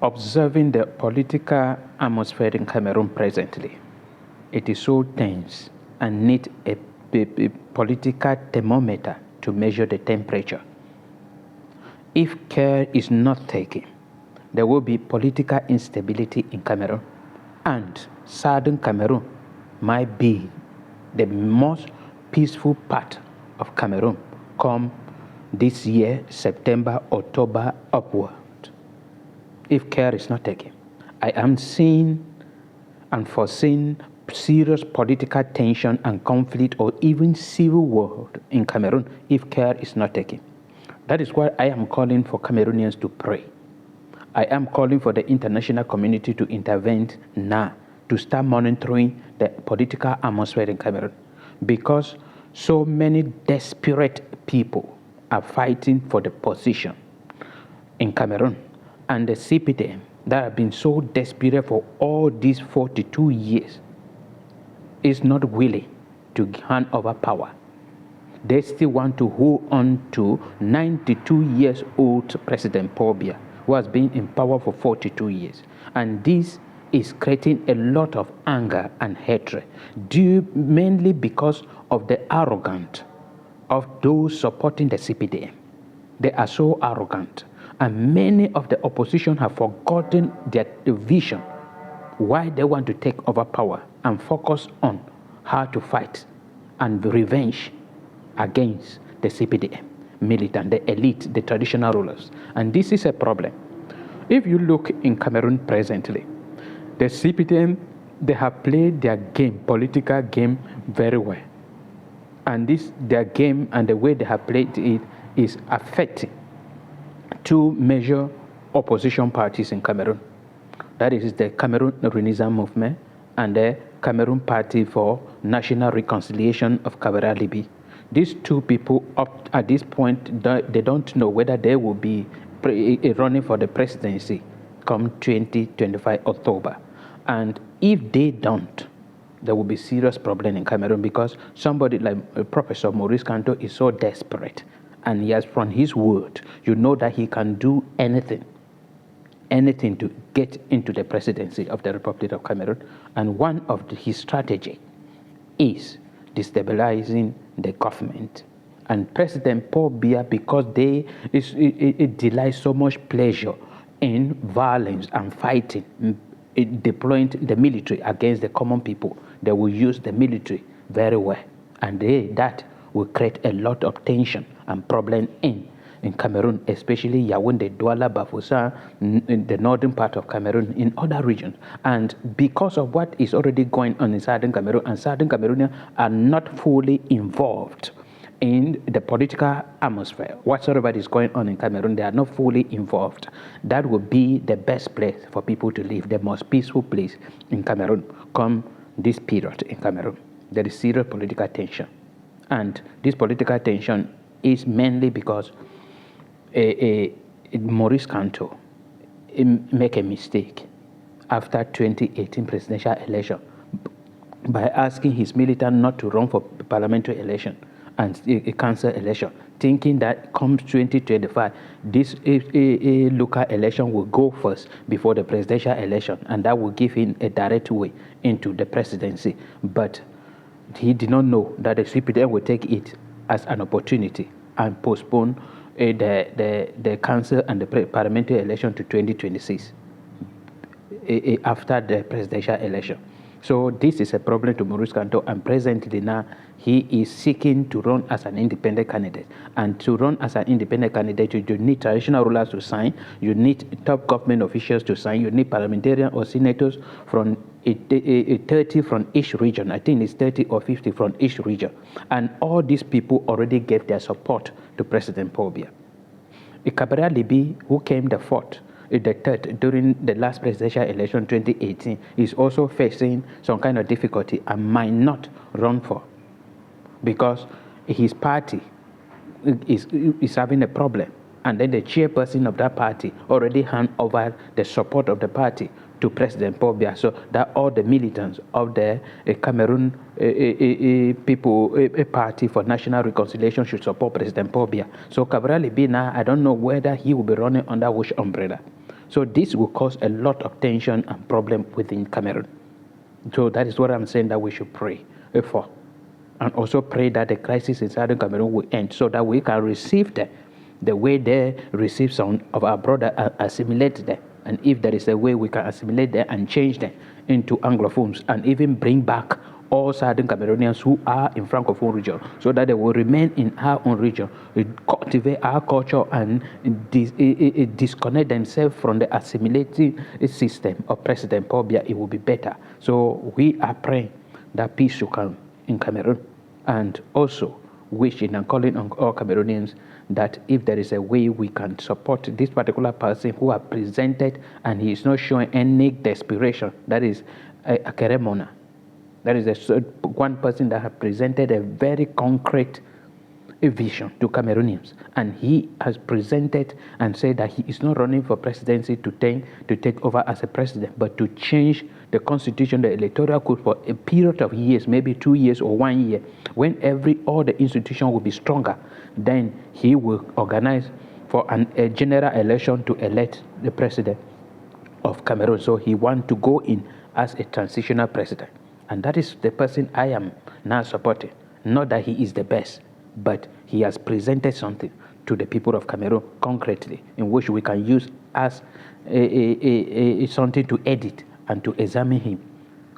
Observing the political atmosphere in Cameroon presently, it is so tense and need a political thermometer to measure the temperature. If care is not taken, there will be political instability in Cameroon, and southern Cameroon might be the most peaceful part of Cameroon come this year, September, October upward. If care is not taken, I am seeing and foreseeing serious political tension and conflict or even civil war in Cameroon if care is not taken. That is why I am calling for Cameroonians to pray. I am calling for the international community to intervene now, to start monitoring the political atmosphere in Cameroon, because so many desperate people are fighting for the position in Cameroon. And the CPDM that have been so desperate for all these 42 years is not willing to hand over power. They still want to hold on to 92 years old President Paul Biya, who has been in power for 42 years. And this is creating a lot of anger and hatred, due mainly because of the arrogance of those supporting the CPDM. They are so arrogant, and many of the opposition have forgotten their vision, why they want to take over power and focus on how to fight and revenge against the CPDM, militant, the elite, the traditional rulers. And this is a problem. If you look in Cameroon presently, the CPDM, they have played their game, political game, very well. And their game and the way they have played it is affecting two major opposition parties in Cameroon. That is the Cameroon Renaissance Movement and the Cameroon Party for National Reconciliation of Cameroon Libya. These two people, up at this point, they don't know whether they will be running for the presidency come 2025 October. And if they don't, there will be serious problem in Cameroon, because somebody like Professor Maurice Kanto is so desperate, and he has, from his word, you know that he can do anything to get into the presidency of the Republic of Cameroon. And one of his strategy is destabilizing the government. And President Paul Biya, because it delights so much pleasure in violence and fighting, deploying the military against the common people, they will use the military very well. And that will create a lot of tension and problem in Cameroon, especially Yaoundé, Douala, Bafoussam, in the northern part of Cameroon, in other regions. And because of what is already going on in southern Cameroon, and southern Cameroonians are not fully involved in the political atmosphere, whatsoever is going on in Cameroon, they are not fully involved. That would be the best place for people to live, the most peaceful place in Cameroon come this period in Cameroon. There is serious political tension. And this political tension is mainly because Maurice Kanto make a mistake after 2018 presidential election by asking his militant not to run for parliamentary election and a council election, thinking that comes 2025, this local election will go first before the presidential election, and that will give him a direct way into the presidency. But he did not know that the CPDM will take it as an opportunity and postpone the council and the parliamentary election to 2026 after the presidential election. So this is a problem to Maurice Kanto, and presently now he is seeking to run as an independent candidate. And to run as an independent candidate, you need traditional rulers to sign, you need top government officials to sign, you need parliamentarians or senators from 30 from each region. I think it's 30 or 50 from each region. And all these people already gave their support to President Paul Biya. Cameroon Libya, who came the third during the last presidential election 2018, is also facing some kind of difficulty and might not run for, because his party is having a problem. And then the chairperson of that party already hand over the support of the party to President Paul Biya, so that all the militants of the Cameroon Party for National Reconciliation should support President Paul Biya. So Cameroon Libya now, I don't know whether he will be running under which umbrella. So this will cause a lot of tension and problem within Cameroon. So that is what I'm saying that we should pray for. And also pray that the crisis in southern Cameroon will end so that we can receive the way they receive some of our brother and assimilate them. And if there is a way we can assimilate them and change them into Anglophones and even bring back all southern Cameroonians who are in Francophone region so that they will remain in our own region, cultivate our culture and disconnect themselves from the assimilating system of President Paul Biya, it will be better. So we are praying that peace should come in Cameroon, and also wishing and calling on all Cameroonians that if there is a way we can support this particular person who are presented and he is not showing any desperation, that is a Keremona. That is one person that has presented a very concrete vision to Cameroonians, and he has presented and said that he is not running for presidency to take over as a president, but to change the constitution, the electoral code for a period of years, maybe 2 years or 1 year, when all the institution will be stronger. Then he will organize for a general election to elect the president of Cameroon. So he wants to go in as a transitional president, and that is the person I am now supporting. Not that he is the best, but he has presented something to the people of Cameroon concretely, in which we can use as something to edit and to examine him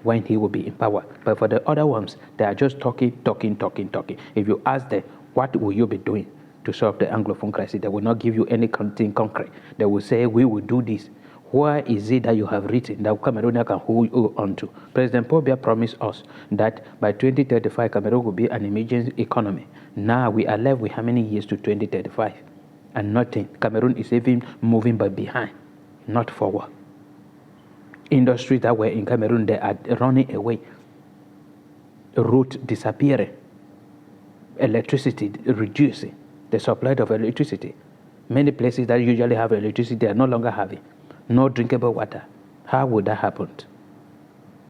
when he will be in power. But for the other ones, they are just talking. If you ask them, what will you be doing to solve the Anglophone crisis? They will not give you anything concrete. They will say, we will do this. Where is it that you have written that Cameroon can hold on to? President Paul Biya promised us that by 2035, Cameroon will be an emerging economy. Now we are left with how many years to 2035? And nothing. Cameroon is even moving but behind, not forward. Industries that were in Cameroon, they are running away. Route disappearing. Electricity reducing. The supply of electricity. Many places that usually have electricity are no longer having. No drinkable water. How would that happen?